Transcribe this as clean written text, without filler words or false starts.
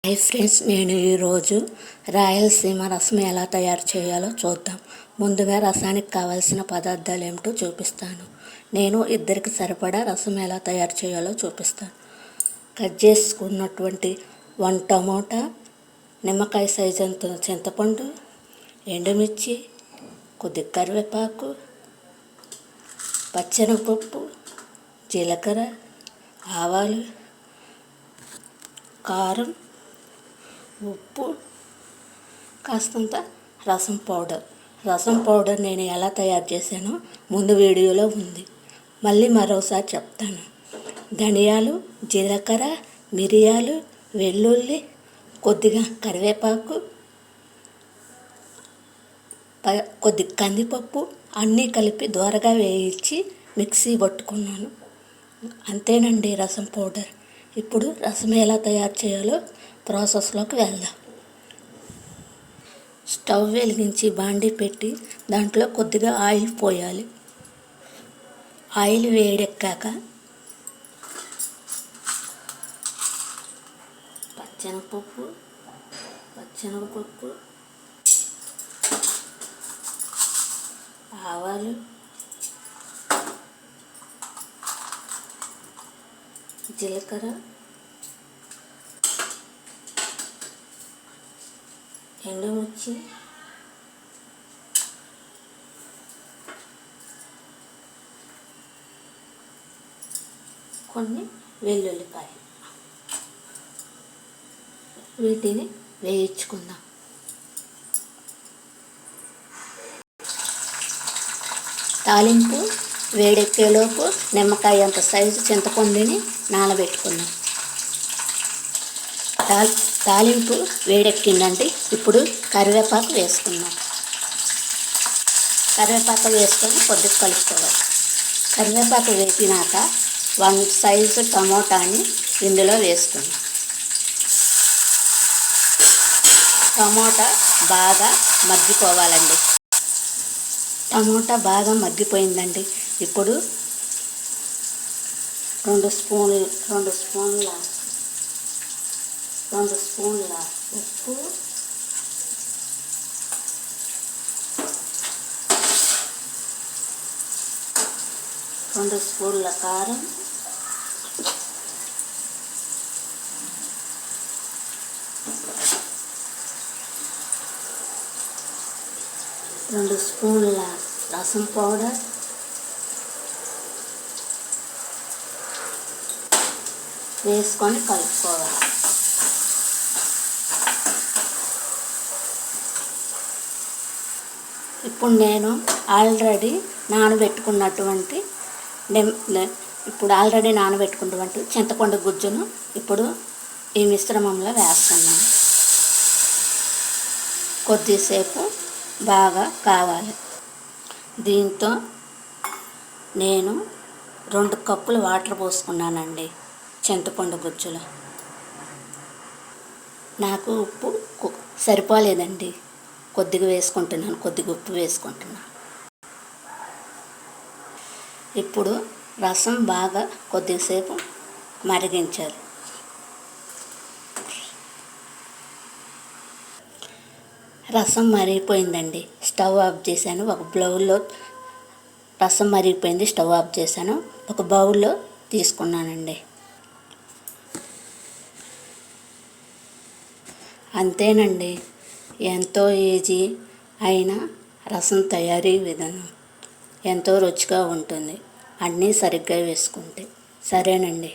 Hi friends, నేను ఈరోజు రాయలసీమ రసం ఎలా తయారు చేయాలో చూద్దాం. ముందుగా రసానికి కావాల్సిన పదార్థాలు ఏమిటో చూపిస్తాను. నేను ఇద్దరికి సరిపడా రసం ఎలా తయారు చేయాలో చూపిస్తాను. కట్ చేసుకున్నటువంటి 1 టమోటా, నిమ్మకాయ సైజు అంత చింతపండు, ఎండుమిర్చి, కొద్దిగా కరివేపాకు, పచ్చెనగపప్పు, జీలకర్ర, ఆవాలు, కారం, ఉప్పు, కాస్తంత రసం పౌడర్ నేను ఎలా తయారు చేశానో ముందు వీడియోలో ఉంది. మళ్ళీ మరోసారి చెప్తాను. ధనియాలు, జీలకర్ర, మిరియాలు, వెల్లుల్లి, కొద్దిగా కరివేపాకు, కొద్దిగా కందిపప్పు అన్నీ కలిపి దోరగా వేయించి మిక్సీ పట్టుకున్నాను. అంతేనండి రసం పౌడర్. ఇప్పుడు రసం ఎలా తయారు చేయాలో ప్రాసెస్లోకి వెళ్దాం. స్టవ్ వెలిగించి బాండీ పెట్టి దాంట్లో కొద్దిగా ఆయిల్ పోయాలి. ఆయిల్ వేడెక్కాక పచ్చెనగపప్పు, ఆవాలు, జీలకర్ర, ఎండుమిర్చి, కొన్ని వెల్లుల్లిపాయలు వీటిని వేయించుకుందాం. తాలింపు వేడెక్కేలోపు నిమ్మకాయ అంత సైజు చింతపండుని నానబెట్టుకుందాం. తాలింపు వేడెక్కిందండి. ఇప్పుడు కరివేపాకు వేసుకుందాం. కరివేపాకు వేసుకొని కొద్దిగా కలుపుకోవాలి. కరివేపాకు వేసినాక 1 సైజు టమోటాని ఇందులో వేసుకుందాం. టమోటా బాగా మగ్గిపోవాలండి. టమోటా బాగా మగ్గిపోయిందండి. ఇప్పుడు 2 స్పూన్ల ఉప్పు, 2 స్పూన్ల కారం, 2 స్పూన్ల రసం పౌడర్, వేసుకొని కలుపుకోవాలి. ఇప్పుడు నేను ఆల్రెడీ నానబెట్టుకున్నటువంటి చింతపండు గుజ్జును ఇప్పుడు ఈ మిశ్రమంలో వేస్తున్నాను. కొద్దిసేపు బాగా కావాలి. దీంతో నేను 2 కప్పులు వాటర్ పోసుకున్నానండి. చింతపండు గుజ్జులో నాకు ఉప్పు సరిపోలేదండి. కొద్దిగా ఉప్పు వేసుకుంటున్నాను. ఇప్పుడు రసం బాగా కొద్దిసేపు మరిగించాలి. రసం మరిగిపోయిందండి. స్టవ్ ఆఫ్ చేశాను. ఒక బౌల్లో రసం మరిగిపోయింది. స్టవ్ ఆఫ్ చేశాను. ఒక బౌల్లో తీసుకున్నానండి. అంతేనండి. ఎంతో ఈజీ అయిన రసం తయారీ విధానం. ఎంతో రుచిగా ఉంటుంది అన్నీ సరిగ్గా వేసుకుంటే. సరేనండి.